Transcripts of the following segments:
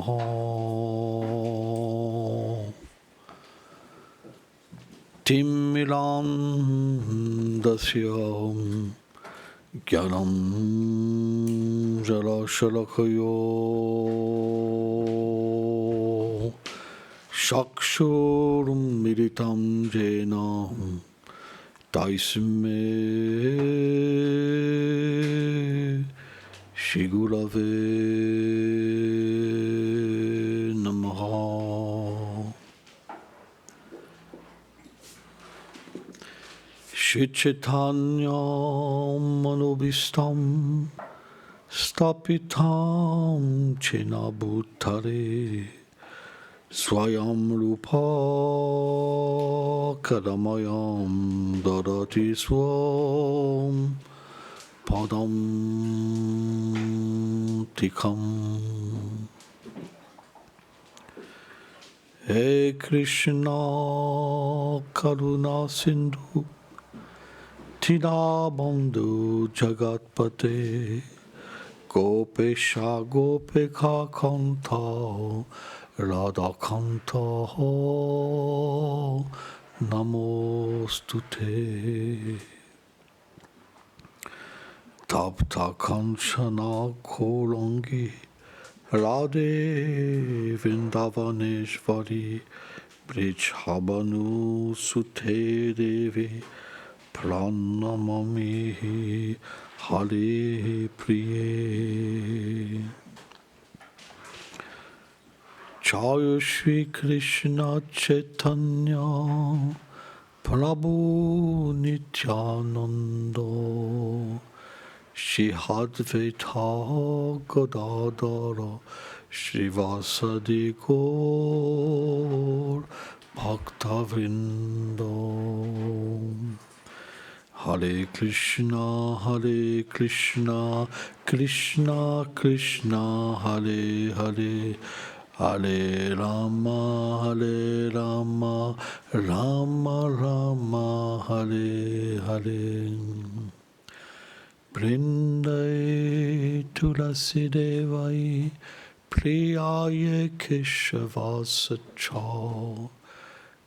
Namaha. Timiram dasyam Gyanam Jalashalakayo Shakshurum Militam Jena Taisme Shigurave Namaha. Shri Chaitanya Manobhistam Stapitam Chena Bhutare Swayam Rupa Kadamayam Dadati Swam Padam Tikam. Hey Krishna Karuna Sindhu Dinabandhu Jagatpate Gopesha Gopika Kanta Radhakanta Namostute. Tapta Kanchana Kolangi Radhe Vrindavaneshvari Brijhabhanu Sute Devi Pranamami Hare Priye. Jaya Shri Krishna Chaitanya Prabhu Nityananda Shri Advaita Gadadara Srivasadi Gaur Bhaktavrinda. Hare Krishna, Krishna Krishna, Hare Hare, Hare Rama, Rama Rama, Hare Hare. Brindai Tulasi Devai, Priyaye Keshavasacha.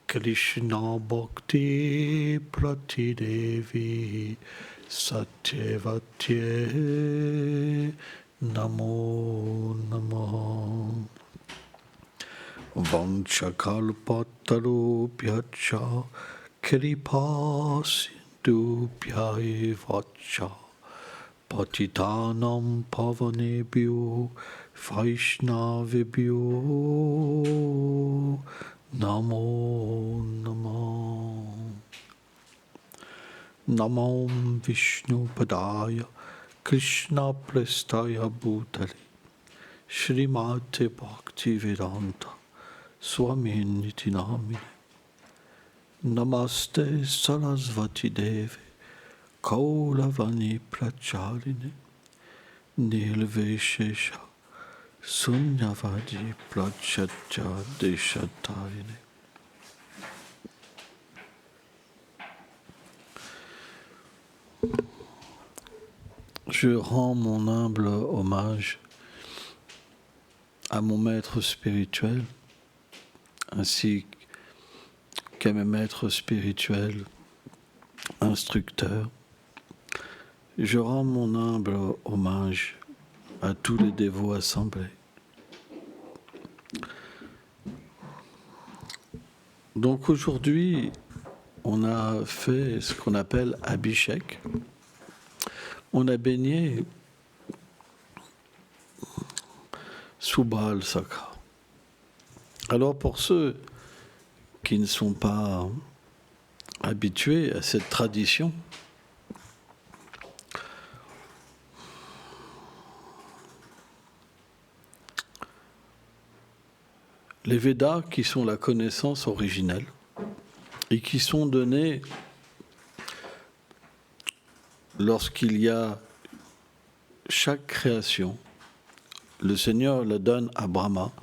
Krishna Bhakti Pratidevi Satyavatye Namo Namaha. Vanchakalpatarubhyacha Kripa Sindhubhyaevacha Patitanam Pavanebhyo Vaishnavibhyo Namo Namo. Namo Vishnu Padaya Krishna Prestaya Bhutale Srimate Bhakti Vedanta Swami Niti Namine. Namaste Sarasvati Devi Kaulavani Pracharine Nilveshesha Sunyavadi Prachacha Deshatarine. Je rends mon humble hommage à mon maître spirituel ainsi qu'à mes maîtres spirituels, instructeurs. Je rends mon humble hommage à tous les dévots assemblés. Donc aujourd'hui, on a fait ce qu'on appelle Abhishek. On a baigné sous Baal Sakra. Alors pour ceux qui ne sont pas habitués à cette tradition, les Védas, qui sont la connaissance originelle et qui sont donnés lorsqu'il y a chaque création, le Seigneur le donne à Brahma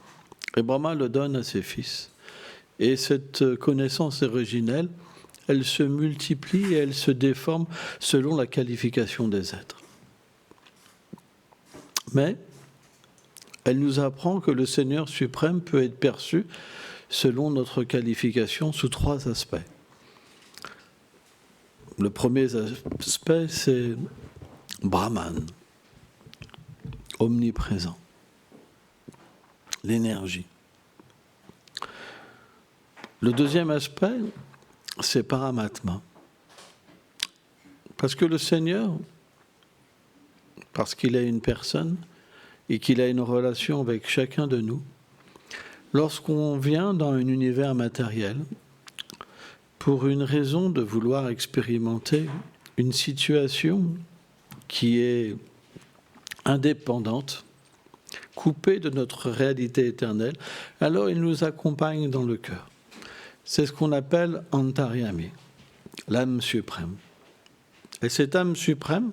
et Brahma le donne à ses fils. Et cette connaissance originelle, elle se multiplie et elle se déforme selon la qualification des êtres. Mais Elle nous apprend que le Seigneur suprême peut être perçu, selon notre qualification, sous 3 aspects. Le premier aspect, c'est Brahman, omniprésent, l'énergie. Le deuxième aspect, c'est Paramatma. Parce que le Seigneur, parce qu'il est une personne et qu'il a une relation avec chacun de nous, lorsqu'on vient dans un univers matériel, pour une raison de vouloir expérimenter une situation qui est indépendante, coupée de notre réalité éternelle, alors il nous accompagne dans le cœur. C'est ce qu'on appelle Antaryami, l'âme suprême. Et cette âme suprême,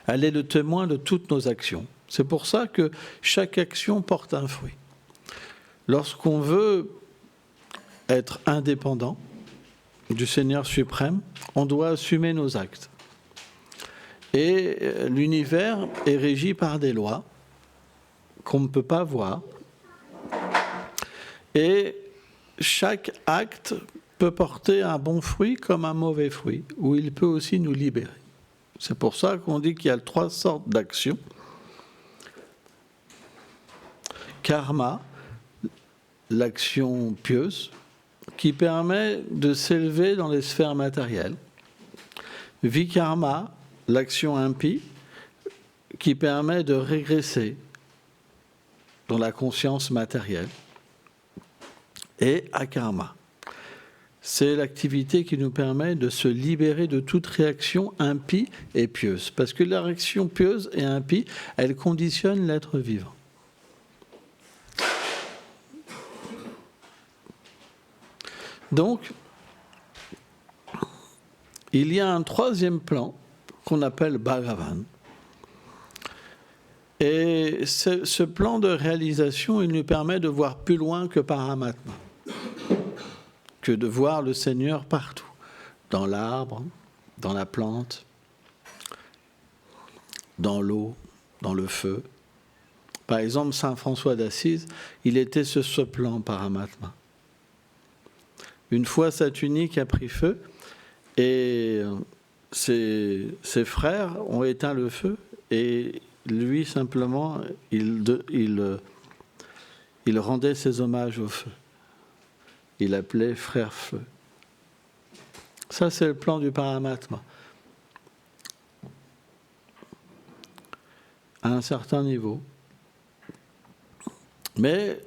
elle est le témoin de toutes nos actions. C'est pour ça que chaque action porte un fruit. Lorsqu'on veut être indépendant du Seigneur suprême, on doit assumer nos actes. Et l'univers est régi par des lois qu'on ne peut pas voir. Et chaque acte peut porter un bon fruit comme un mauvais fruit, ou il peut aussi nous libérer. C'est pour ça qu'on dit qu'il y a 3 sortes d'actions. Karma, l'action pieuse, qui permet de s'élever dans les sphères matérielles. Vikarma, l'action impie, qui permet de régresser dans la conscience matérielle. Et akarma, c'est l'activité qui nous permet de se libérer de toute réaction impie et pieuse. Parce que la réaction pieuse et impie, elle conditionne l'être vivant. Donc, il y a un 3e plan qu'on appelle Bhagavan. Et ce plan de réalisation, il nous permet de voir plus loin que Paramatma, que de voir le Seigneur partout, dans l'arbre, dans la plante, dans l'eau, dans le feu. Par exemple, Saint François d'Assise, il était ce plan Paramatma. Une fois sa tunique a pris feu et ses frères ont éteint le feu et lui simplement il rendait ses hommages au feu. Il appelait frère feu. Ça c'est le plan du Paramatma. À un certain niveau. Mais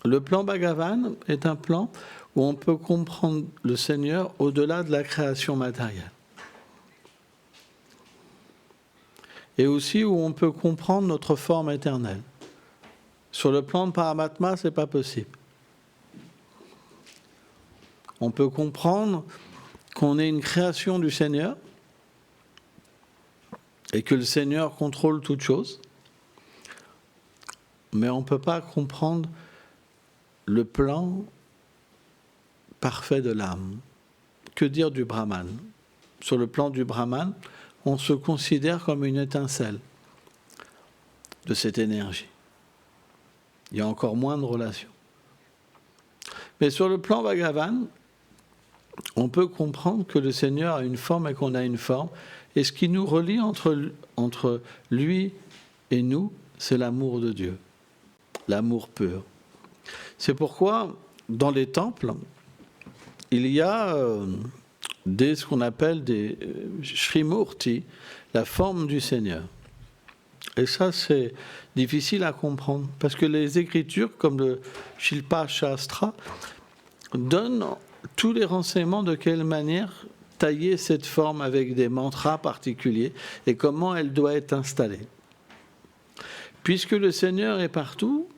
le plan Bhagavan est un plan où on peut comprendre le Seigneur au-delà de la création matérielle. Et aussi où on peut comprendre notre forme éternelle. Sur le plan de Paramatma, ce n'est pas possible. On peut comprendre qu'on est une création du Seigneur et que le Seigneur contrôle toutes choses, mais on ne peut pas comprendre le plan parfait de l'âme. Que dire du Brahman? Sur le plan du Brahman, on se considère comme une étincelle de cette énergie. Il y a encore moins de relations. Mais sur le plan Bhagavan, on peut comprendre que le Seigneur a une forme et qu'on a une forme. Et ce qui nous relie entre lui et nous, c'est l'amour de Dieu, l'amour pur. C'est pourquoi, dans les temples, il y a ce qu'on appelle des Srimurti, la forme du Seigneur. Et ça, c'est difficile à comprendre, parce que les écritures, comme le Shilpa Shastra, donnent tous les renseignements de quelle manière tailler cette forme avec des mantras particuliers et comment elle doit être installée. Puisque le Seigneur est partout,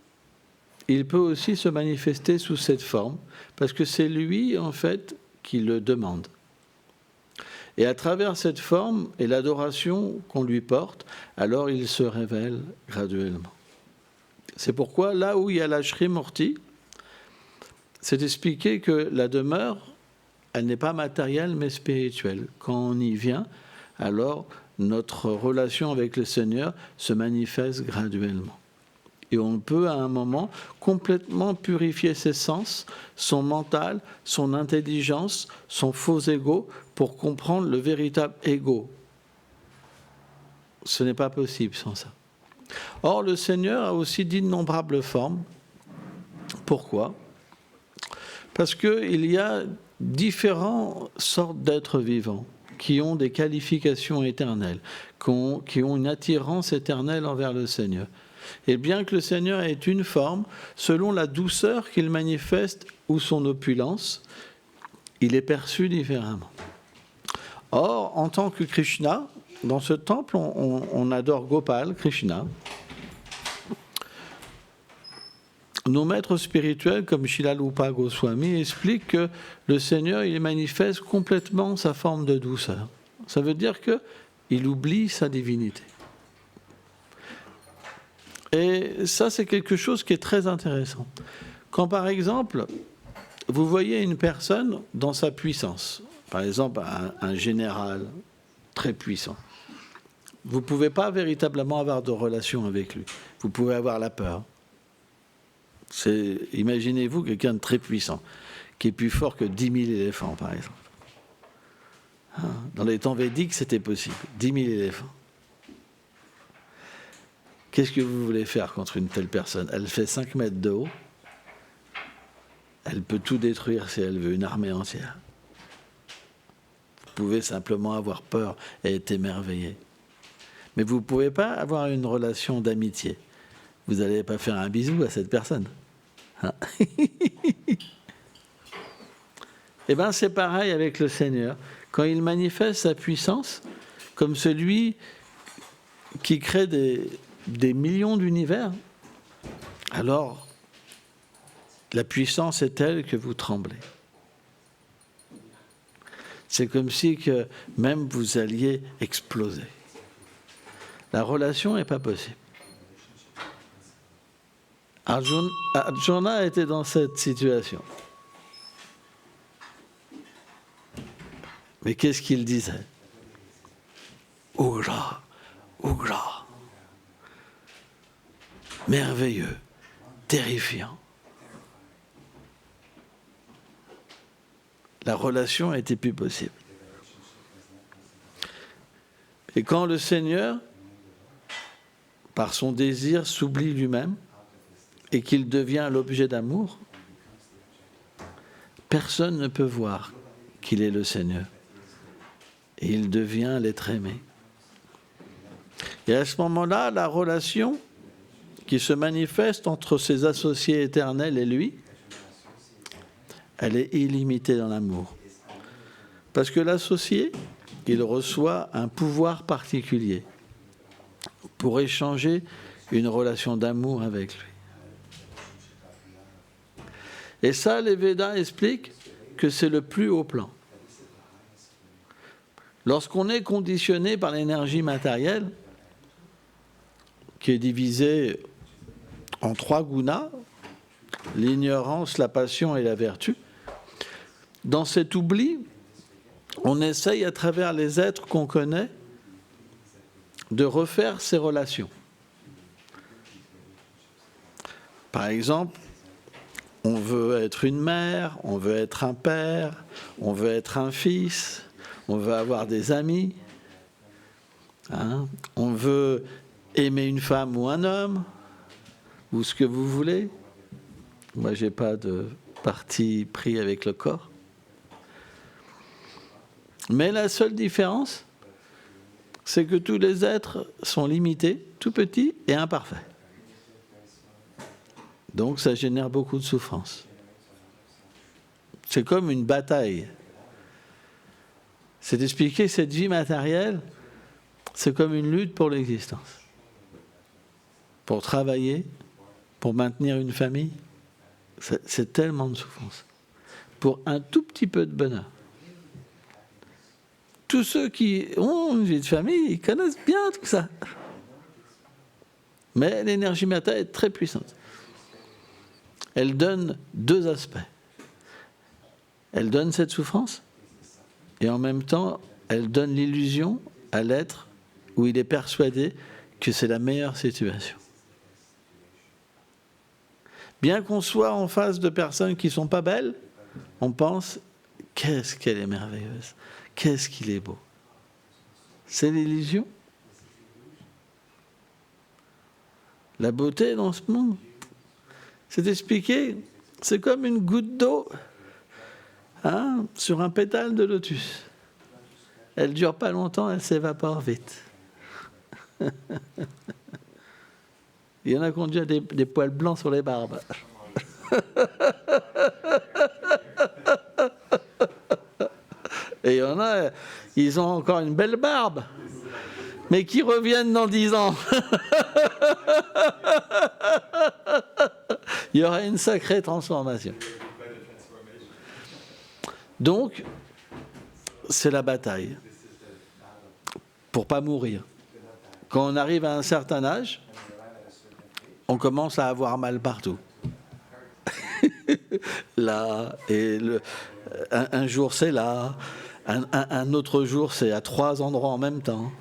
il peut aussi se manifester sous cette forme, parce que c'est lui, en fait, qui le demande. Et à travers cette forme et l'adoration qu'on lui porte, alors il se révèle graduellement. C'est pourquoi, là où il y a la Srimurti, c'est expliqué que la demeure, elle n'est pas matérielle, mais spirituelle. Quand on y vient, alors notre relation avec le Seigneur se manifeste graduellement. Et on peut à un moment complètement purifier ses sens, son mental, son intelligence, son faux ego, pour comprendre le véritable ego. Ce n'est pas possible sans ça. Or, le Seigneur a aussi d'innombrables formes. Pourquoi ? Parce qu'il y a différentes sortes d'êtres vivants qui ont des qualifications éternelles, qui ont une attirance éternelle envers le Seigneur. Et bien que le Seigneur ait une forme, selon la douceur qu'il manifeste ou son opulence, il est perçu différemment. Or, en tant que Krishna, dans ce temple, on adore Gopal, Krishna. Nos maîtres spirituels, comme Shilarupa Goswami, expliquent que le Seigneur, il manifeste complètement sa forme de douceur. Ça veut dire qu'il oublie sa divinité. Et ça, c'est quelque chose qui est très intéressant. Quand, par exemple, vous voyez une personne dans sa puissance, par exemple un général très puissant, vous ne pouvez pas véritablement avoir de relation avec lui. Vous pouvez avoir la peur. Imaginez-vous quelqu'un de très puissant, qui est plus fort que 10 000 éléphants, par exemple. Dans les temps védiques, c'était possible. 10 000 éléphants. Qu'est-ce que vous voulez faire contre une telle personne ? Elle fait 5 mètres de haut. Elle peut tout détruire si elle veut, une armée entière. Vous pouvez simplement avoir peur et être émerveillé. Mais vous ne pouvez pas avoir une relation d'amitié. Vous n'allez pas faire un bisou à cette personne. Eh bien, c'est pareil avec le Seigneur. Quand il manifeste sa puissance, comme celui qui crée des millions d'univers, alors la puissance est telle que vous tremblez. C'est comme si que même vous alliez exploser. La relation n'est pas possible. Arjuna était dans cette situation. Mais qu'est-ce qu'il disait ? Ugra, Ugra. Merveilleux, terrifiant. La relation n'était plus possible. Et quand le Seigneur, par son désir, s'oublie lui-même et qu'il devient l'objet d'amour, personne ne peut voir qu'il est le Seigneur. Et il devient l'être aimé. Et à ce moment-là, la relation qui se manifeste entre ses associés éternels et lui, elle est illimitée dans l'amour. Parce que l'associé, il reçoit un pouvoir particulier pour échanger une relation d'amour avec lui. Et ça, les Védas expliquent que c'est le plus haut plan. Lorsqu'on est conditionné par l'énergie matérielle, qui est divisée en 3 gunas, l'ignorance, la passion et la vertu, dans cet oubli, on essaye à travers les êtres qu'on connaît de refaire ces relations. Par exemple, on veut être une mère, on veut être un père, on veut être un fils, on veut avoir des amis, on veut aimer une femme ou un homme, ou ce que vous voulez. Moi, je n'ai pas de parti pris avec le corps. Mais la seule différence, c'est que tous les êtres sont limités, tout petits et imparfaits. Donc ça génère beaucoup de souffrance. C'est comme une bataille. C'est d'expliquer cette vie matérielle, c'est comme une lutte pour l'existence. Pour travailler, pour maintenir une famille, c'est tellement de souffrance. Pour un tout petit peu de bonheur. Tous ceux qui ont une vie de famille, ils connaissent bien tout ça. Mais l'énergie matérielle est très puissante. Elle donne 2 aspects. Elle donne cette souffrance et en même temps, elle donne l'illusion à l'être où il est persuadé que c'est la meilleure situation. Bien qu'on soit en face de personnes qui ne sont pas belles, on pense « qu'est-ce qu'elle est merveilleuse, qu'est-ce qu'il est beau ». C'est l'illusion. La beauté dans ce monde, c'est expliqué, c'est comme une goutte d'eau sur un pétale de lotus. Elle ne dure pas longtemps, elle s'évapore vite. Il y en a qui ont déjà des poils blancs sur les barbes. Et il y en a, ils ont encore une belle barbe, mais qui reviennent dans 10 ans. Il y aura une sacrée transformation. Donc, c'est la bataille pour ne pas mourir. Quand on arrive à un certain âge, on commence à avoir mal partout. Là, et un jour c'est là, un autre jour c'est à 3 endroits en même temps.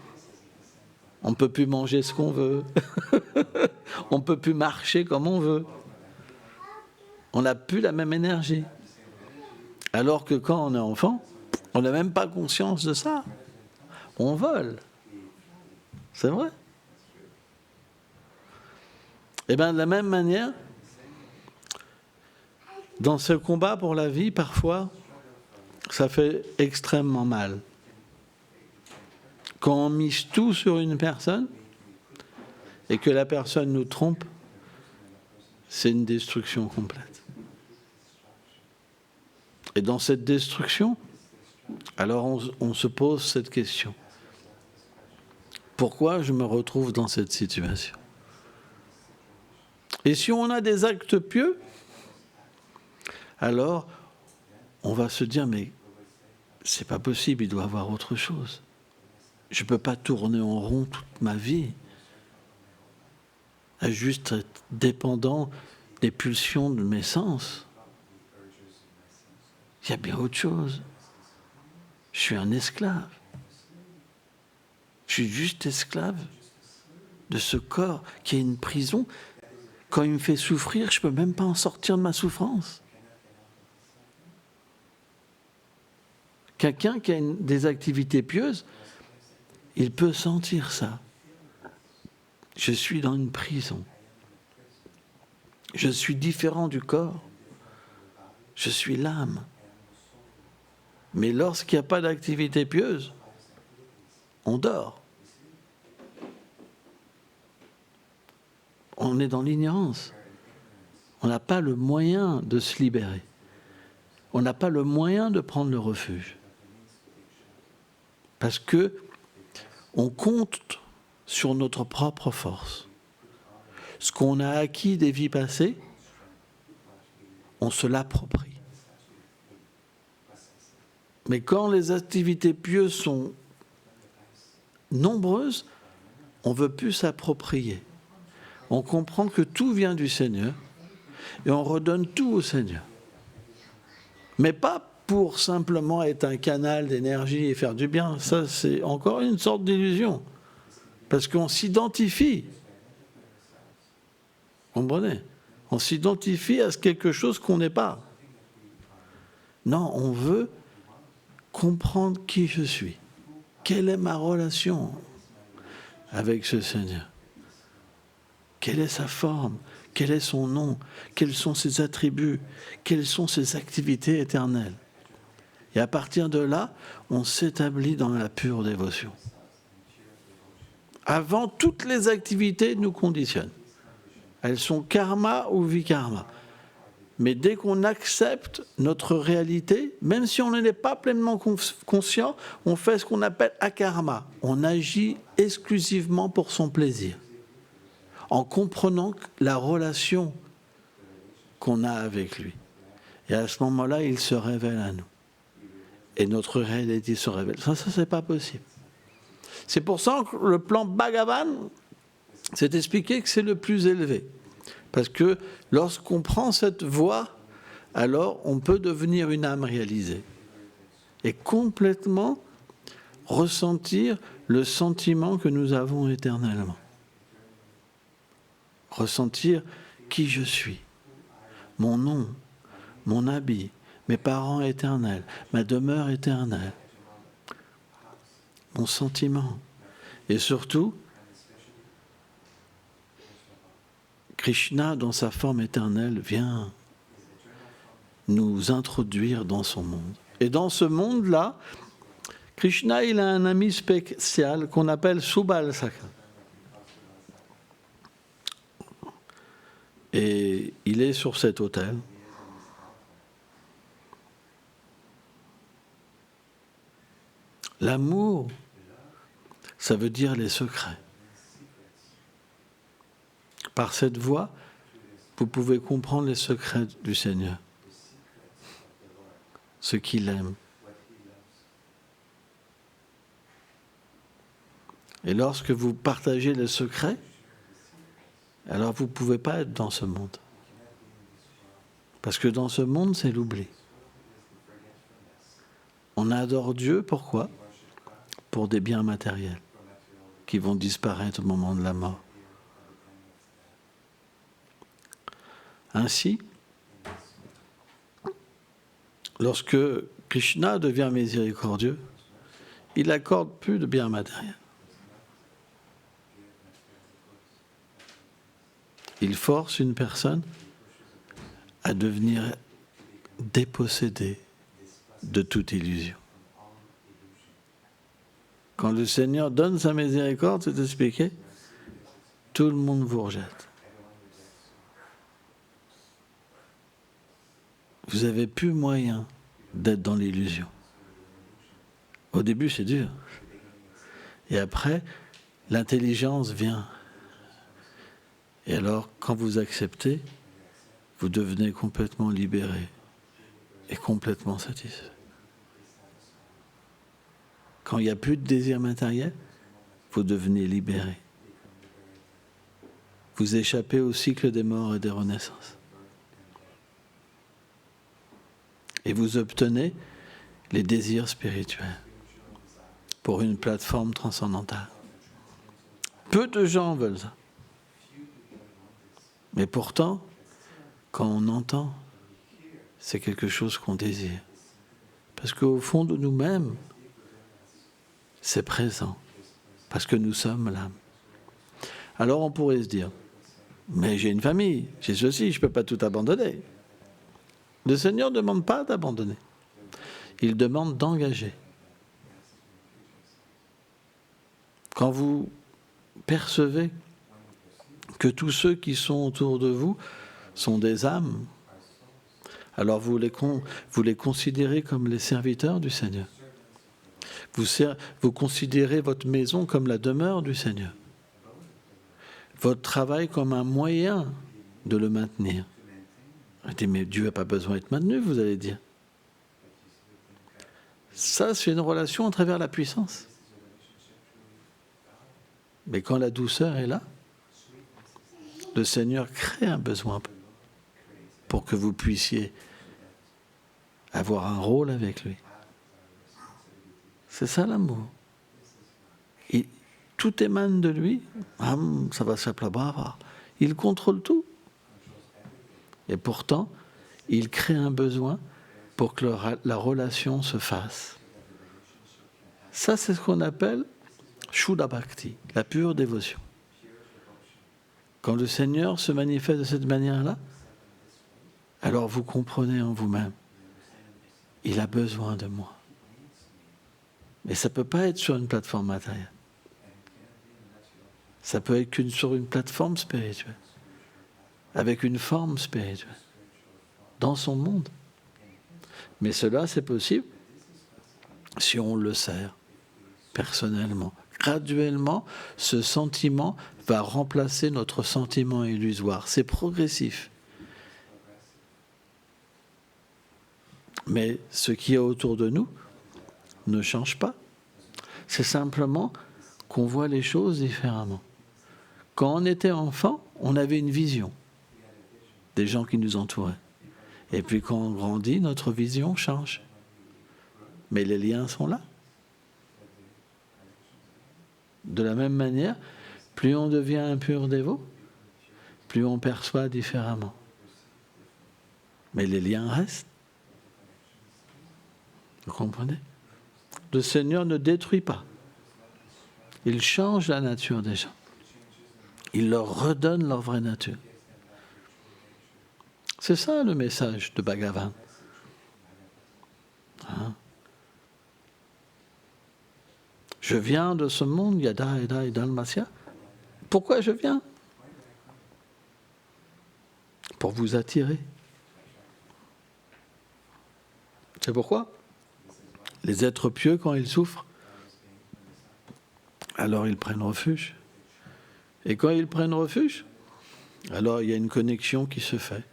On ne peut plus manger ce qu'on veut. On ne peut plus marcher comme on veut. On n'a plus la même énergie. Alors que quand on est enfant, on n'a même pas conscience de ça. On vole. C'est vrai. Et bien de la même manière, dans ce combat pour la vie, parfois, ça fait extrêmement mal. Quand on mise tout sur une personne et que la personne nous trompe, c'est une destruction complète. Et dans cette destruction, alors on se pose cette question. Pourquoi je me retrouve dans cette situation ? Et si on a des actes pieux, alors on va se dire, mais c'est pas possible, il doit y avoir autre chose. Je ne peux pas tourner en rond toute ma vie, à juste être dépendant des pulsions de mes sens. Il y a bien autre chose. Je suis un esclave. Je suis juste esclave de ce corps qui est une prison. Quand il me fait souffrir, je ne peux même pas en sortir de ma souffrance. Quelqu'un qui a des activités pieuses, il peut sentir ça. Je suis dans une prison. Je suis différent du corps. Je suis l'âme. Mais lorsqu'il n'y a pas d'activité pieuse, on dort. On est dans l'ignorance. On n'a pas le moyen de se libérer. On n'a pas le moyen de prendre le refuge. Parce que on compte sur notre propre force. Ce qu'on a acquis des vies passées, on se l'approprie. Mais quand les activités pieuses sont nombreuses, on ne veut plus s'approprier. On comprend que tout vient du Seigneur et on redonne tout au Seigneur. Mais pas pour simplement être un canal d'énergie et faire du bien. Ça, c'est encore une sorte d'illusion. Parce qu'on s'identifie. Vous comprenez ? On s'identifie à quelque chose qu'on n'est pas. Non, on veut comprendre qui je suis. Quelle est ma relation avec ce Seigneur ? Quelle est sa forme ? Quel est son nom ? Quels sont ses attributs ? Quelles sont ses activités éternelles ? Et à partir de là, on s'établit dans la pure dévotion. Avant, toutes les activités nous conditionnent. Elles sont karma ou vikarma. Mais dès qu'on accepte notre réalité, même si on n'en est pas pleinement conscient, on fait ce qu'on appelle akarma. On agit exclusivement pour son plaisir, en comprenant la relation qu'on a avec lui. Et à ce moment-là, il se révèle à nous. Et notre réalité se révèle. Ça, c'est pas possible. C'est pour ça que le plan Bhagavan, c'est expliqué que c'est le plus élevé. Parce que lorsqu'on prend cette voie, alors on peut devenir une âme réalisée. Et complètement ressentir le sentiment que nous avons éternellement. Ressentir qui je suis, mon nom, mon habit, mes parents éternels, ma demeure éternelle, mon sentiment. Et surtout, Krishna, dans sa forme éternelle, vient nous introduire dans son monde. Et dans ce monde-là, Krishna, il a un ami spécial qu'on appelle Subal-Sakha. Et il est sur cet autel. L'amour, ça veut dire les secrets. Par cette voie, vous pouvez comprendre les secrets du Seigneur, ce qu'il aime. Et lorsque vous partagez les secrets, alors vous ne pouvez pas être dans ce monde. Parce que dans ce monde, c'est l'oubli. On adore Dieu, pourquoi ? Pour des biens matériels qui vont disparaître au moment de la mort. Ainsi, lorsque Krishna devient miséricordieux, il n'accorde plus de biens matériels. Il force une personne à devenir dépossédée de toute illusion. Quand le Seigneur donne sa miséricorde, c'est expliqué, tout le monde vous rejette. Vous n'avez plus moyen d'être dans l'illusion. Au début, c'est dur. Et après, l'intelligence vient. Et alors, quand vous acceptez, vous devenez complètement libéré et complètement satisfait. Quand il n'y a plus de désir matériel, vous devenez libéré. Vous échappez au cycle des morts et des renaissances. Et vous obtenez les désirs spirituels pour une plateforme transcendantale. Peu de gens veulent ça. Mais pourtant, quand on entend, c'est quelque chose qu'on désire. Parce qu'au fond de nous-mêmes, c'est présent. Parce que nous sommes l'âme. Alors on pourrait se dire, mais j'ai une famille, j'ai ceci, je ne peux pas tout abandonner. Le Seigneur ne demande pas d'abandonner. Il demande d'engager. Quand vous percevez que tous ceux qui sont autour de vous sont des âmes, alors vous les considérez comme les serviteurs du Seigneur. Vous considérez votre maison comme la demeure du Seigneur. Votre travail comme un moyen de le maintenir. On dit, mais Dieu n'a pas besoin d'être maintenu, vous allez dire. Ça, c'est une relation à travers la puissance. Mais quand la douceur est là, le Seigneur crée un besoin pour que vous puissiez avoir un rôle avec lui. C'est ça l'amour. Tout émane de lui. Ça va s'appeler. Il contrôle tout. Et pourtant, il crée un besoin pour que la relation se fasse. Ça, c'est ce qu'on appelle Shuddha Bhakti, la pure dévotion. Quand le Seigneur se manifeste de cette manière-là, alors vous comprenez en vous-même, il a besoin de moi. Mais ça ne peut pas être sur une plateforme matérielle. Ça peut être sur une plateforme spirituelle, avec une forme spirituelle, dans son monde. Mais cela, c'est possible si on le sert personnellement. Graduellement, ce sentiment va remplacer notre sentiment illusoire. C'est progressif. Mais ce qui est autour de nous ne change pas. C'est simplement qu'on voit les choses différemment. Quand on était enfant, on avait une vision des gens qui nous entouraient. Et puis quand on grandit, notre vision change. Mais les liens sont là. De la même manière, plus on devient un pur dévot, plus on perçoit différemment. Mais les liens restent. Vous comprenez? Le Seigneur ne détruit pas. Il change la nature des gens. Il leur redonne leur vraie nature. C'est ça le message de Bhagavan. Hein? Je viens de ce monde, yada yada idalmasya. Pourquoi je viens? Pour vous attirer. C'est pourquoi les êtres pieux, quand ils souffrent, alors ils prennent refuge. Et quand ils prennent refuge, alors il y a une connexion qui se fait.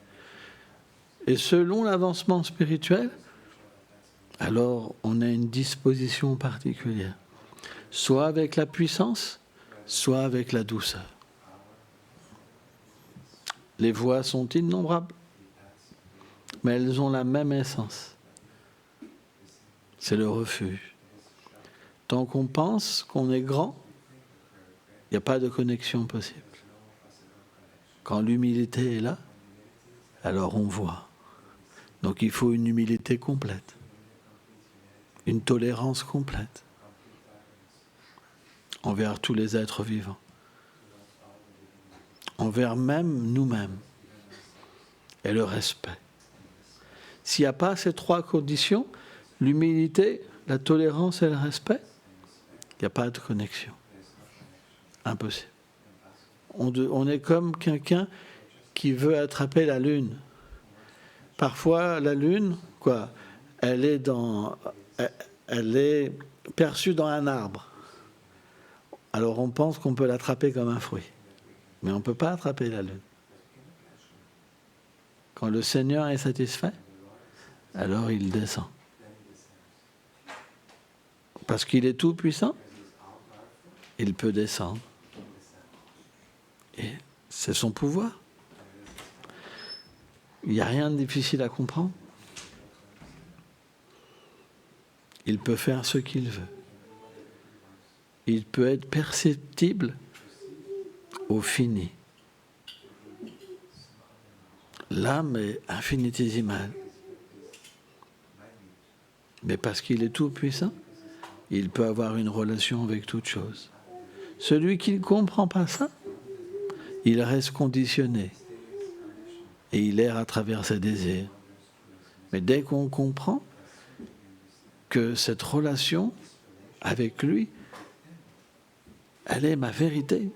Et selon l'avancement spirituel, alors on a une disposition particulière. Soit avec la puissance, soit avec la douceur. Les voies sont innombrables, mais elles ont la même essence. C'est le refuge. Tant qu'on pense qu'on est grand, il n'y a pas de connexion possible. Quand l'humilité est là, alors on voit. Donc il faut une humilité complète, une tolérance complète envers tous les êtres vivants, envers même nous-mêmes, et le respect. S'il n'y a pas ces trois conditions, l'humilité, la tolérance et le respect, il n'y a pas de connexion. Impossible. On est comme quelqu'un qui veut attraper la lune. Parfois, la lune, elle est perçue dans un arbre. Alors on pense qu'on peut l'attraper comme un fruit. Mais on ne peut pas attraper la lune. Quand le Seigneur est satisfait, alors il descend. Parce qu'il est tout puissant, il peut descendre. Et c'est son pouvoir. Il n'y a rien de difficile à comprendre. Il peut faire ce qu'il veut. Il peut être perceptible au fini. L'âme est infinitésimale. Mais parce qu'il est tout puissant, il peut avoir une relation avec toute chose. Celui qui ne comprend pas ça, il reste conditionné. Et il erre à travers ses désirs. Mais dès qu'on comprend que cette relation avec lui, elle est ma vérité,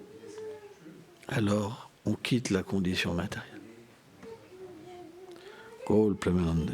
alors on quitte la condition matérielle. Gaul Premanande.